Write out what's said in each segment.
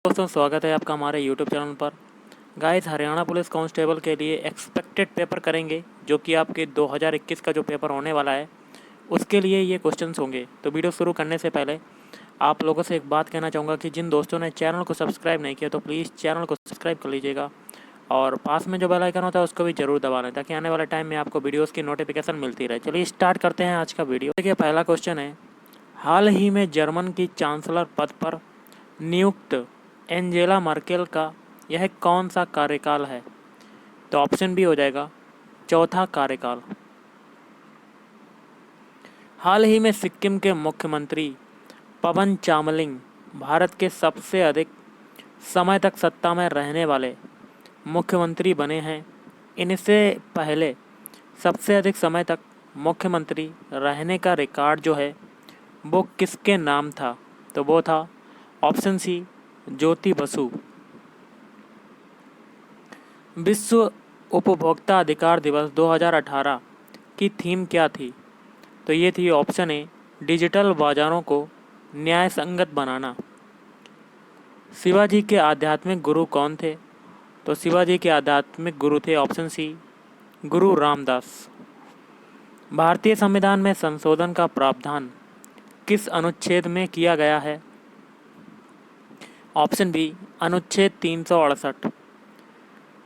दोस्तों स्वागत है आपका हमारे यूट्यूब चैनल पर। गाइस, हरियाणा पुलिस कांस्टेबल के लिए एक्सपेक्टेड पेपर करेंगे, जो कि आपके 2021 का जो पेपर होने वाला है उसके लिए ये क्वेश्चंस होंगे। तो वीडियो शुरू करने से पहले आप लोगों से एक बात कहना चाहूँगा कि जिन दोस्तों ने चैनल को सब्सक्राइब नहीं किया तो प्लीज़ चैनल को सब्सक्राइब कर लीजिएगा और पास में जो बेल आइकन होता है उसको भी ज़रूर दबा लें, ताकि आने वाले टाइम में आपको वीडियोज़ की नोटिफिकेशन मिलती रहे। चलिए स्टार्ट करते हैं आज का वीडियो। देखिए, पहला क्वेश्चन है, हाल ही में जर्मन की चांसलर पद पर नियुक्त एंजेला मर्केल का यह कौन सा कार्यकाल है? तो ऑप्शन बी हो जाएगा चौथा कार्यकाल। हाल ही में सिक्किम के मुख्यमंत्री पवन चामलिंग भारत के सबसे अधिक समय तक सत्ता में रहने वाले मुख्यमंत्री बने हैं। इनसे पहले सबसे अधिक समय तक मुख्यमंत्री रहने का रिकॉर्ड जो है वो किसके नाम था? तो वो था ऑप्शन सी ज्योति बसु। विश्व उपभोक्ता अधिकार दिवस 2018 की थीम क्या थी? तो ये थी ऑप्शन ए डिजिटल बाजारों को न्याय संगत बनाना। शिवाजी के आध्यात्मिक गुरु कौन थे? तो शिवाजी के आध्यात्मिक गुरु थे ऑप्शन सी गुरु रामदास। भारतीय संविधान में संशोधन का प्रावधान किस अनुच्छेद में किया गया है? ऑप्शन बी अनुच्छेद 368।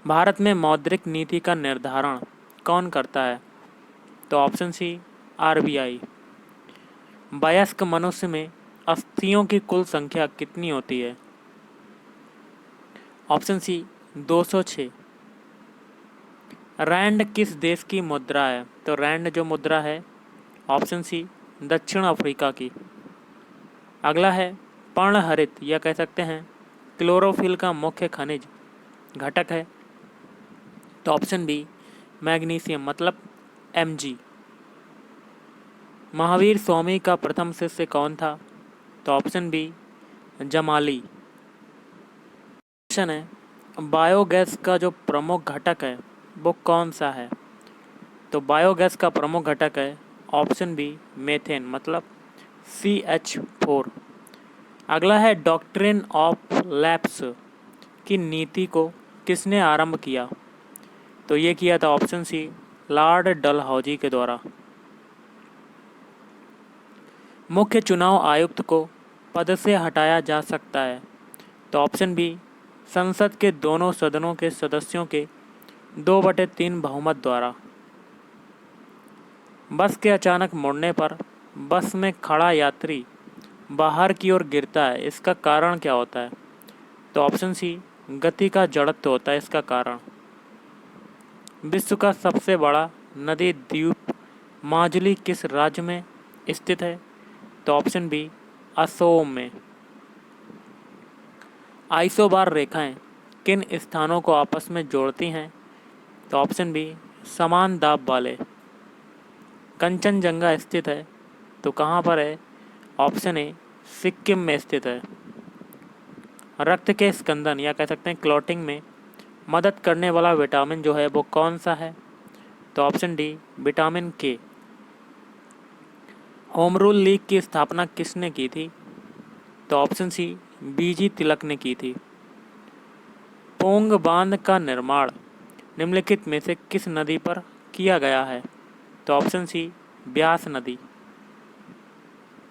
भारत में मौद्रिक नीति का निर्धारण कौन करता है? तो ऑप्शन सी आरबीआई। वयस्क मनुष्य में अस्थियों की कुल संख्या कितनी होती है? Option C 206। रैंड किस देश की मुद्रा है? तो रैंड जो मुद्रा है ऑप्शन सी दक्षिण अफ्रीका की। अगला है, पर्णहरित या कह सकते हैं क्लोरोफिल का मुख्य खनिज घटक है? तो ऑप्शन बी मैग्नीशियम, मतलब Mg। महावीर स्वामी का प्रथम शिष्य कौन था? तो ऑप्शन बी जमाली। क्वेश्चन है, बायोगैस का जो प्रमुख घटक है वो कौन सा है? तो बायोगैस का प्रमुख घटक है ऑप्शन बी मेथेन, मतलब CH4। अगला है, डॉक्ट्रिन ऑफ लैप्स की नीति को किसने आरंभ किया? तो ये किया था ऑप्शन सी लॉर्ड डलहौजी के द्वारा। मुख्य चुनाव आयुक्त को पद से हटाया जा सकता है? तो ऑप्शन बी संसद के दोनों सदनों के सदस्यों के 2/3 बहुमत द्वारा। बस के अचानक मुड़ने पर बस में खड़ा यात्री बाहर की ओर गिरता है, इसका कारण क्या होता है? तो ऑप्शन सी गति का जड़त्व होता है इसका कारण। विश्व का सबसे बड़ा नदी द्वीप माजुली किस राज्य में स्थित है? तो ऑप्शन बी असोम में। आइसोबार रेखाएं किन स्थानों को आपस में जोड़ती हैं? तो ऑप्शन बी समान दाब वाले। कंचनजंगा स्थित है तो कहाँ पर है? ऑप्शन ए सिक्किम में स्थित है। रक्त के स्कंदन या कह सकते हैं क्लॉटिंग में मदद करने वाला विटामिन जो है वो कौन सा है? तो ऑप्शन डी विटामिन के। होम रूल लीग की स्थापना किसने की थी? तो ऑप्शन सी बीजी तिलक ने की थी। पोंग बांध का निर्माण निम्नलिखित में से किस नदी पर किया गया है? तो ऑप्शन सी ब्यास नदी।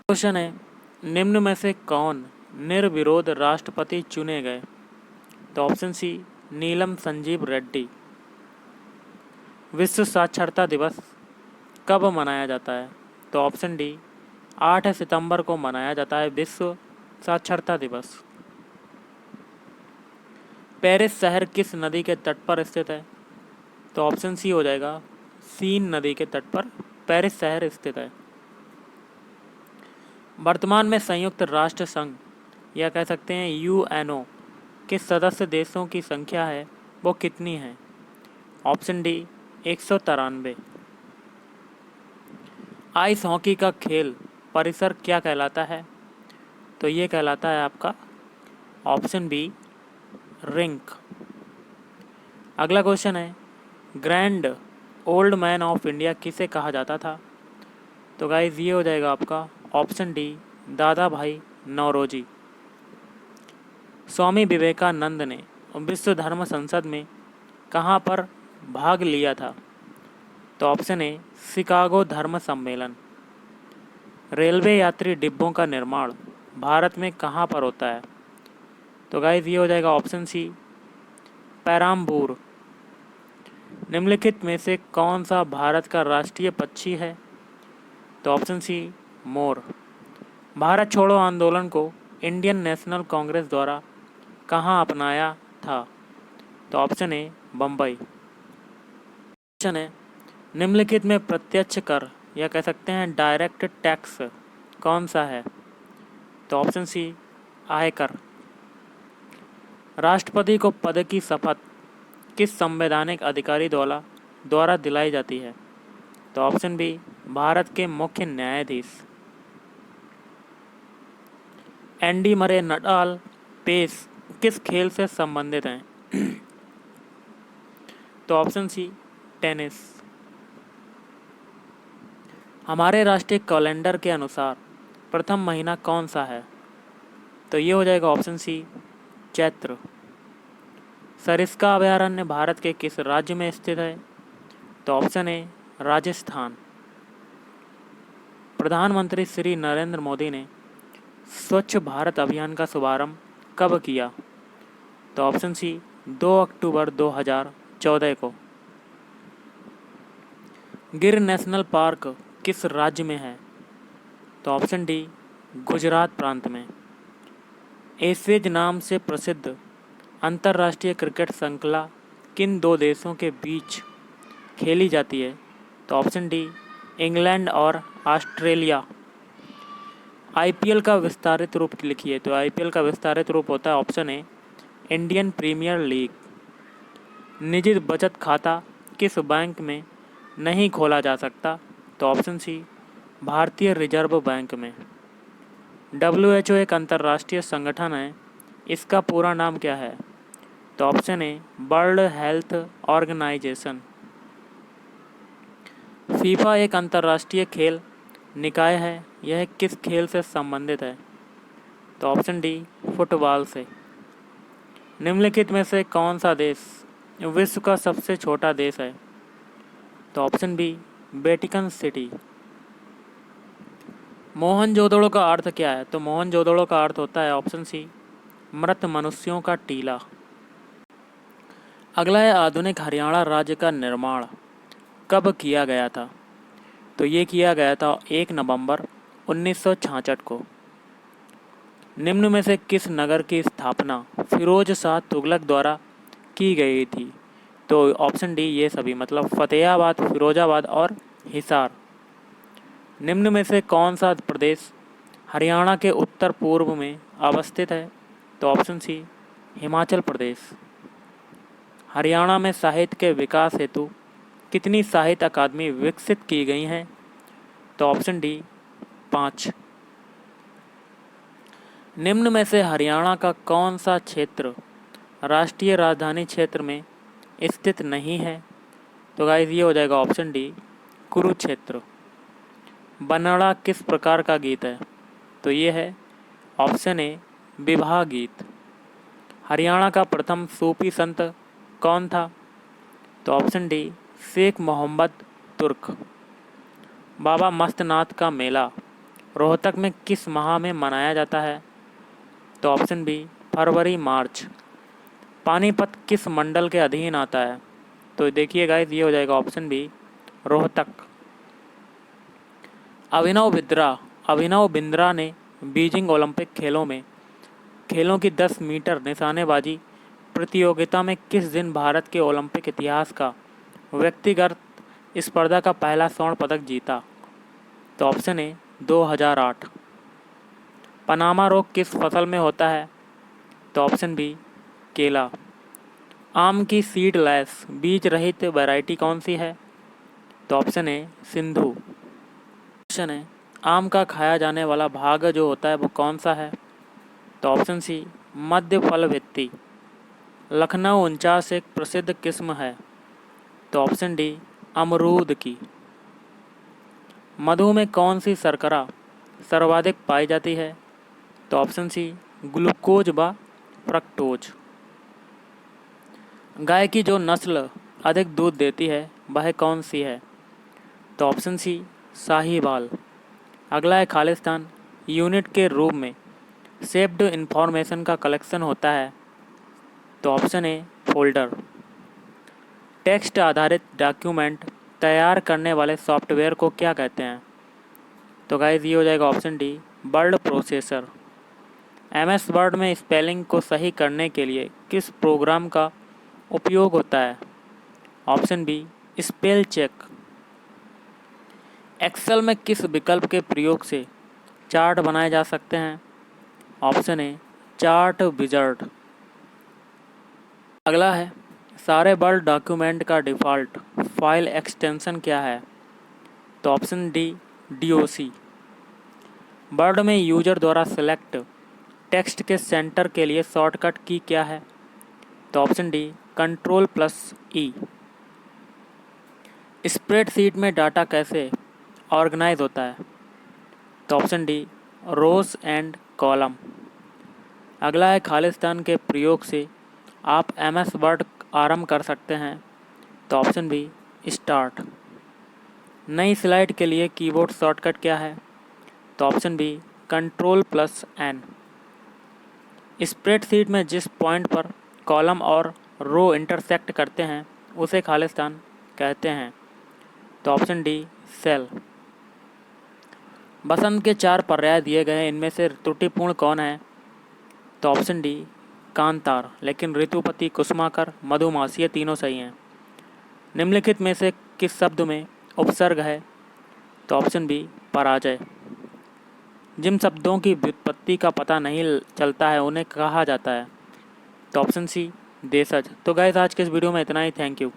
क्वेश्चन है, निम्न में से कौन निर्विरोध राष्ट्रपति चुने गए? तो ऑप्शन सी नीलम संजीव रेड्डी। विश्व साक्षरता दिवस कब मनाया जाता है? तो ऑप्शन डी 8 सितंबर को मनाया जाता है विश्व साक्षरता दिवस। पेरिस शहर किस नदी के तट पर स्थित है? तो ऑप्शन सी हो जाएगा सीन नदी के तट पर पेरिस शहर स्थित है। वर्तमान में संयुक्त राष्ट्र संघ या कह सकते हैं UNO के सदस्य देशों की संख्या है वो कितनी है? Option D 193। आइस हॉकी का खेल परिसर क्या कहलाता है? तो ये कहलाता है आपका ऑप्शन बी रिंक। अगला क्वेश्चन है, grand old man of India किसे कहा जाता था? तो गाइज ये हो जाएगा आपका ऑप्शन डी दादा भाई नौरोजी। स्वामी विवेकानंद ने विश्व धर्म संसद में कहाँ पर भाग लिया था? तो ऑप्शन ए शिकागो धर्म सम्मेलन। रेलवे यात्री डिब्बों का निर्माण भारत में कहाँ पर होता है? तो गाइस ये हो जाएगा ऑप्शन सी पेराम्बूर। निम्नलिखित में से कौन सा भारत का राष्ट्रीय पक्षी है? तो ऑप्शन सी मोर। भारत छोड़ो आंदोलन को इंडियन नेशनल कांग्रेस द्वारा कहाँ अपनाया था? तो ऑप्शन ए बम्बई। ऑप्शन है निम्नलिखित में प्रत्यक्ष कर या कह सकते हैं डायरेक्ट टैक्स कौन सा है? तो ऑप्शन सी आयकर। राष्ट्रपति को पद की शपथ किस संवैधानिक अधिकारी द्वारा दिलाई जाती है? तो ऑप्शन बी भारत के मुख्य न्यायाधीश। एंडी मरे नडाल पेस किस खेल से संबंधित हैं? तो ऑप्शन सी टेनिस। हमारे राष्ट्रीय कैलेंडर के अनुसार प्रथम महीना कौन सा है? तो ये हो जाएगा ऑप्शन सी चैत्र। सरिस्का अभयारण्य भारत के किस राज्य में स्थित है? तो ऑप्शन ए राजस्थान। प्रधानमंत्री श्री नरेंद्र मोदी ने स्वच्छ भारत अभियान का शुभारंभ कब किया? तो ऑप्शन सी 2 अक्टूबर 2014 को। गिर नेशनल पार्क किस राज्य में है? तो ऑप्शन डी गुजरात प्रांत में। एशेज नाम से प्रसिद्ध अंतर्राष्ट्रीय क्रिकेट श्रृंखला किन दो देशों के बीच खेली जाती है? तो ऑप्शन डी इंग्लैंड और ऑस्ट्रेलिया। आईपीएल का विस्तारित रूप लिखिए। तो आईपीएल का विस्तारित रूप होता है option A Indian Premier League. निजी बचत खाता किस बैंक में नहीं खोला जा सकता? तो ऑप्शन सी भारतीय रिजर्व बैंक में। WHO एक अंतर्राष्ट्रीय संगठन है, इसका पूरा नाम क्या है? तो option A World Health Organization. FIFA एक अंतर्राष्ट्रीय खेल निकाय है, यह किस खेल से संबंधित है? तो ऑप्शन डी फुटबॉल से। निम्नलिखित में से कौन सा देश विश्व का सबसे छोटा देश है? तो option B Vatican City. Mohenjodaro का अर्थ क्या है? तो मोहनजोदड़ो का अर्थ होता है ऑप्शन सी मृत मनुष्यों का टीला। अगला है आधुनिक हरियाणा राज्य का निर्माण कब किया गया था? तो ये किया गया था 1 नवंबर 1966 को। निम्न में से किस नगर की स्थापना फिरोज शाह तुगलक द्वारा की गई थी? तो ऑप्शन डी ये सभी, मतलब फतेहाबाद, फिरोजाबाद और हिसार। निम्न में से कौन सा प्रदेश हरियाणा के उत्तर पूर्व में अवस्थित है? तो ऑप्शन सी हिमाचल प्रदेश। हरियाणा में साहित्य के विकास हेतु कितनी साहित्य अकादमी विकसित की गई हैं? तो ऑप्शन डी 5। निम्न में से हरियाणा का कौन सा क्षेत्र राष्ट्रीय राजधानी क्षेत्र में स्थित नहीं है? तो गाइस ये हो जाएगा ऑप्शन डी कुरुक्षेत्र। बनड़ा किस प्रकार का गीत है? तो ये है ऑप्शन ए विवाह गीत। हरियाणा का प्रथम सूफी संत कौन था? तो ऑप्शन डी शेख मोहम्मद तुर्क। बाबा मस्तनाथ का मेला रोहतक में किस माह में मनाया जाता है? तो ऑप्शन बी फरवरी मार्च। पानीपत किस मंडल के अधीन आता है? तो देखिए गाइस ये हो जाएगा ऑप्शन बी रोहतक। अभिनव बिंद्रा ने बीजिंग ओलंपिक खेलों की 10 मीटर निशानेबाजी प्रतियोगिता में किस दिन भारत के ओलंपिक इतिहास का व्यक्तिगत स्पर्धा का पहला स्वर्ण पदक जीता? तो ऑप्शन ए 2008। पनामा रोग किस फसल में होता है? तो ऑप्शन बी केला। आम की सीडलेस बीज रहित वैरायटी कौन सी है? तो ऑप्शन ए सिंधु। ऑप्शन है आम का खाया जाने वाला भाग जो होता है वो कौन सा है? तो ऑप्शन सी मध्य फल भित्ति। लखनऊ 49 एक प्रसिद्ध किस्म है? तो ऑप्शन डी अमरूद की। मधु में कौन सी शर्करा सर्वाधिक पाई जाती है? तो ऑप्शन सी ग्लूकोज व फ्रक्टोज। गाय की जो नस्ल अधिक दूध देती है वह कौन सी है? तो ऑप्शन सी साहीवाल। अगला है खालिस्तान यूनिट के रूप में सेव्ड इंफॉर्मेशन का कलेक्शन होता है। तो ऑप्शन ए फोल्डर। टेक्स्ट आधारित डॉक्यूमेंट तैयार करने वाले सॉफ्टवेयर को क्या कहते हैं? तो गाइस ये हो जाएगा option D word processor. MS word में स्पेलिंग को सही करने के लिए किस प्रोग्राम का उपयोग होता है? Option B spell check. Excel में किस विकल्प के प्रयोग से चार्ट बनाए जा सकते हैं? Option A chart wizard. अगला है सारे वर्ड डॉक्यूमेंट का डिफ़ॉल्ट फाइल एक्सटेंशन क्या है? तो ऑप्शन डी DOC। वर्ड में यूजर द्वारा सेलेक्ट टेक्स्ट के सेंटर के लिए शॉर्टकट की क्या है? तो ऑप्शन डी Ctrl+E। स्प्रेडशीट में डाटा कैसे ऑर्गेनाइज होता है? तो option D rows and column. अगला है खालिस्तान के प्रयोग से आप MS वर्ड आरंभ कर सकते हैं। तो ऑप्शन बी स्टार्ट। नई स्लाइड के लिए कीबोर्ड शॉर्टकट क्या है? तो ऑप्शन बी Ctrl+N। स्प्रेडशीट में जिस पॉइंट पर कॉलम और रो इंटरसेक्ट करते हैं उसे खालिस्तान कहते हैं। तो ऑप्शन डी सेल। बसंत के 4 पर्याय दिए गए हैं, इनमें से त्रुटिपूर्ण कौन है? तो ऑप्शन डी कांतार, लेकिन ऋतुपति, कुसुमाकर, मधुमासी ये तीनों सही हैं। निम्नलिखित में से किस शब्द में उपसर्ग है? तो ऑप्शन बी पराजय। जिन शब्दों की व्युत्पत्ति का पता नहीं चलता है उन्हें कहा जाता है। तो ऑप्शन सी देशज। तो गाइस आज के इस वीडियो में इतना ही। Thank you.